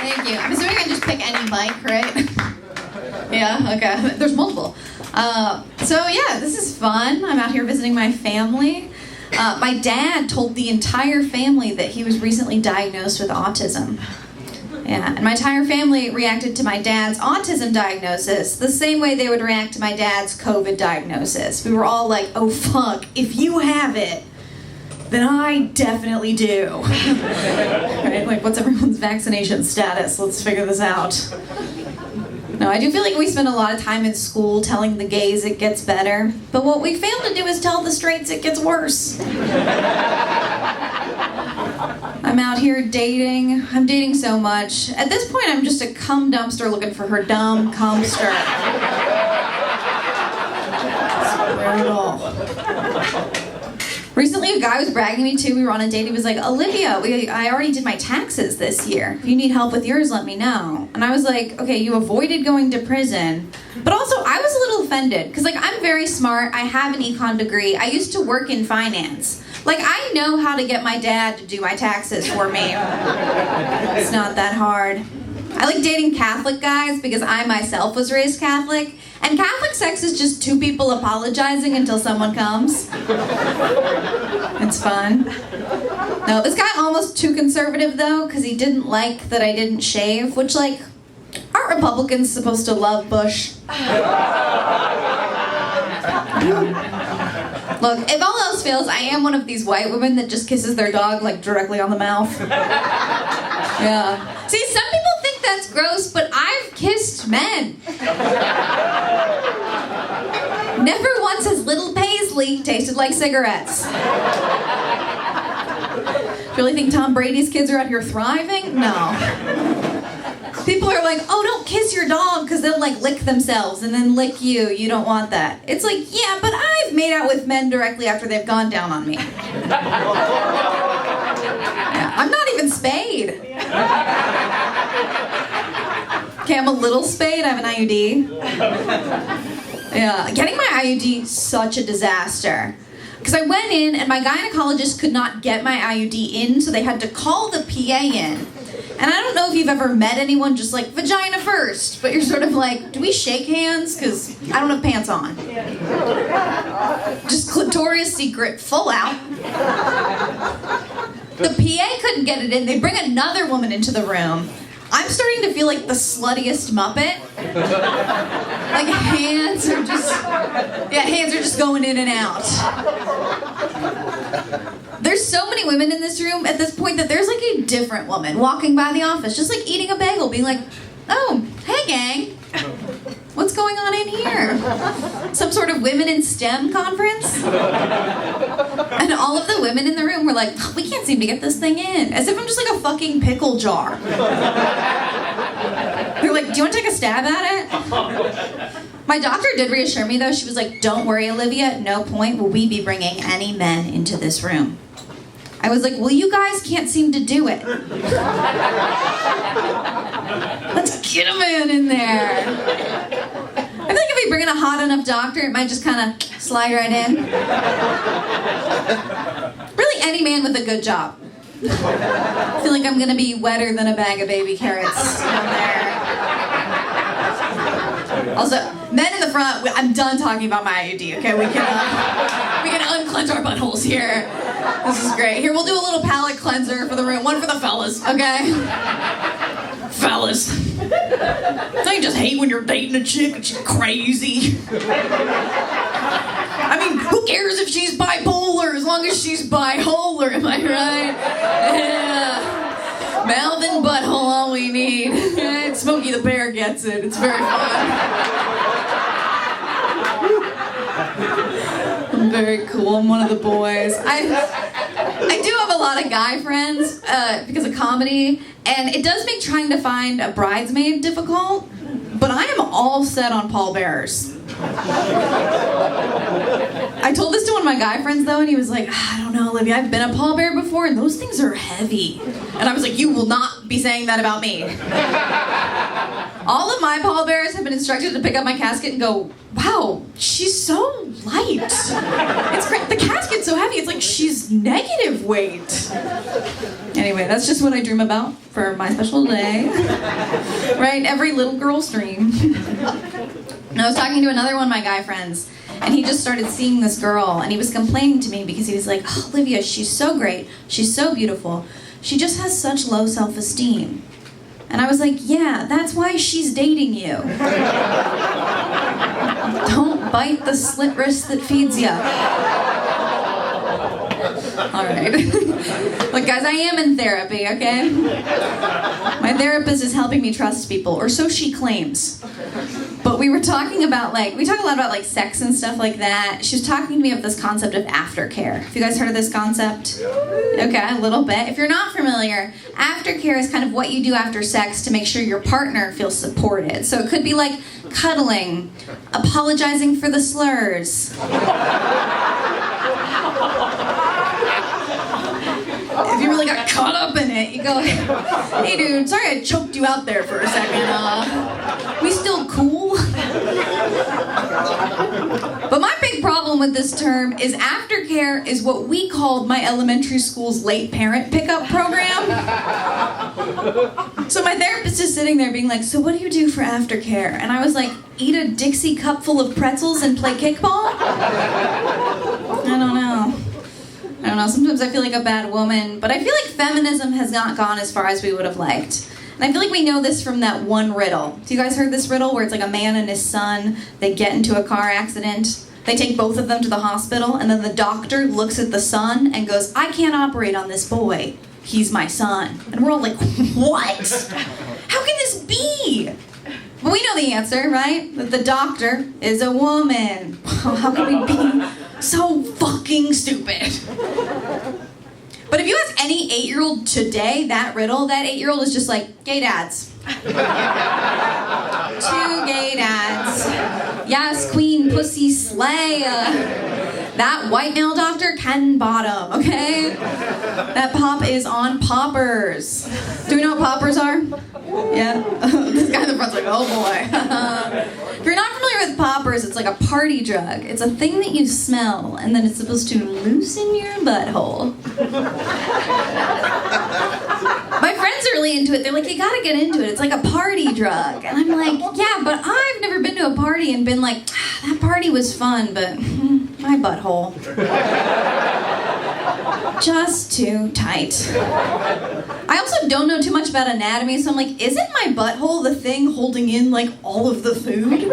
Thank you. I'm assuming I just pick any mic, right? Yeah, okay. There's multiple. So yeah, this is fun. I'm out here visiting my family. My dad told the entire family that he was recently diagnosed with autism. Yeah, and my entire family reacted to my dad's autism diagnosis the same way they would react to my dad's COVID diagnosis. We were all like, oh fuck, if you have it, then I definitely do. Right? Like, what's everyone's vaccination status? Let's figure this out. No, I do feel like we spend a lot of time in school telling the gays it gets better, but what we fail to do is tell the straights it gets worse. I'm out here dating. I'm dating so much. At this point, I'm just a cum dumpster looking for her dumb cumster. It's brutal. Recently, a guy was bragging to me too. We were on a date. He was like, Olivia, I already did my taxes this year. If you need help with yours, let me know. And I was like, okay, you avoided going to prison. But also, I was a little offended. Because, like, I'm very smart. I have an econ degree. I used to work in finance. Like, I know how to get my dad to do my taxes for me. It's not that hard. I like dating Catholic guys because I myself was raised Catholic. And Catholic sex is just two people apologizing until someone comes. It's fun. No, this guy almost too conservative though, because he didn't like that I didn't shave, which, like, aren't Republicans supposed to love Bush? Look, if all else fails, I am one of these white women that just kisses their dog, like, directly on the mouth. Yeah. See, some people think that's gross, but I've kissed men. Never once has little Paisley tasted like cigarettes. Really think Tom Brady's kids are out here thriving? No. People are like, oh, don't kiss your dog because they'll, like, lick themselves and then lick you. You don't want that. It's like, yeah, but I've made out with men directly after they've gone down on me. Yeah, I'm not even spayed. Okay, I'm a little spayed. I have an IUD. Yeah, getting my IUD, such a disaster. Because I went in and my gynecologist could not get my IUD in, so they had to call the PA in. And I don't know if you've ever met anyone just like, vagina first, but you're sort of like, do we shake hands? Because I don't have pants on. Just clitoris secret, full out. The PA couldn't get it in. They bring another woman into the room. I'm starting to feel like the sluttiest Muppet. Like, hands are just going in and out. There's so many women in this room at this point that there's like a different woman walking by the office, just like eating a bagel, being like, oh, hey gang, what's going on in here? Some sort of women in STEM conference? And all of the women in the room were like, we can't seem to get this thing in. As if I'm just like a fucking pickle jar. They're like, do you want to take a stab at it? My doctor did reassure me though. She was like, don't worry, Olivia, at no point will we be bringing any men into this room. I was like, well, you guys can't seem to do it. Let's get a man in there. I feel like if we bring in a hot enough doctor, it might just kind of slide right in. Really, any man with a good job. I feel like I'm going to be wetter than a bag of baby carrots down there. Also, men in the front, I'm done talking about my IUD, okay? We can unclench our buttholes here. This is great. Here, we'll do a little palate cleanser for the room. One for the fellas, okay? Fellas. Don't you just hate when you're dating a chick and she's crazy? I mean, who cares if she's bipolar as long as she's bipolar, am I right? Yeah. Mouth and butthole, all we need. Right? Smokey the Bear gets it. It's very fun. I'm very cool. I'm one of the boys. I do have a lot of guy friends because of comedy, and it does make trying to find a bridesmaid difficult, but I am all set on pallbearers. I told this to one of my guy friends though, and he was like, I don't know, Olivia, I've been a pallbearer before, and those things are heavy. And I was like, you will not be saying that about me. All of my pallbearers have been instructed to pick up my casket and go, wow, she's so light. It's great. The casket's so heavy, it's like she's negative weight. Anyway, that's just what I dream about for my special day. Right? Every little girl's dream. And I was talking to another one of my guy friends, and he just started seeing this girl, and he was complaining to me because he was like, oh, Olivia, she's so great. She's so beautiful. She just has such low self-esteem. And I was like, yeah, that's why she's dating you. Don't bite the slit wrist that feeds you. All right. Look, guys, I am in therapy, okay? My therapist is helping me trust people, or so she claims. But we were talking about, we talk a lot about, sex and stuff like that. She was talking to me about this concept of aftercare. Have you guys heard of this concept? Okay, a little bit. If you're not familiar, aftercare is kind of what you do after sex to make sure your partner feels supported. So it could be like cuddling, apologizing for the slurs. If you really got caught up in it, you go, hey dude, sorry I choked you out there for a second. We still cool? But my big problem with this term is aftercare is what we called my elementary school's late parent pickup program. So my therapist is sitting there being like, so what do you do for aftercare? And I was like, eat a Dixie cup full of pretzels and play kickball? I don't know. Sometimes I feel like a bad woman, but I feel like feminism has not gone as far as we would have liked. And I feel like we know this from that one riddle. Have you guys heard this riddle where it's like a man and his son, they get into a car accident, they take both of them to the hospital, and then the doctor looks at the son and goes, I can't operate on this boy. He's my son. And we're all like, what? How can this be? Well, we know the answer, right? That the doctor is a woman. How can we be so fucking stupid? But if you ask any 8-year-old today that riddle, that 8-year-old is just like, gay dads. 2 gay dads. Yes, queen, pussy, slay. That white male doctor can bottom, okay? That pop is on poppers. Do we know what poppers are? Yeah? This guy in the front's like, oh boy. If you're not familiar with poppers, it's like a party drug. It's a thing that you smell, and then it's supposed to loosen your butthole. My friends are really into it. They're like, you gotta get into it. It's like a party drug. And I'm like, yeah, but I've never been to a party and been like, that party was fun, but my butthole. Just too tight. I also don't know too much about anatomy, so I'm like, isn't my butthole the thing holding in, all of the food?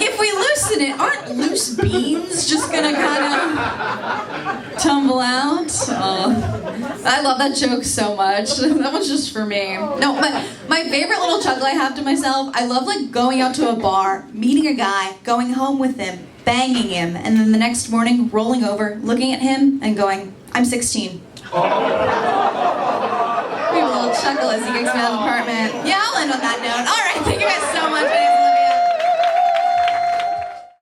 If we loosen it, aren't loose beans just gonna kind of tumble out? Oh, I love that joke so much. That was just for me. No, my favorite little chuckle I have to myself, I love going out to a bar, meeting a guy, going home with him, banging him, and then the next morning rolling over, looking at him, and going, I'm 16. We have a little chuckle as he kicks me out of the apartment. Yeah, I'll end on that note. All right, thank you guys so much.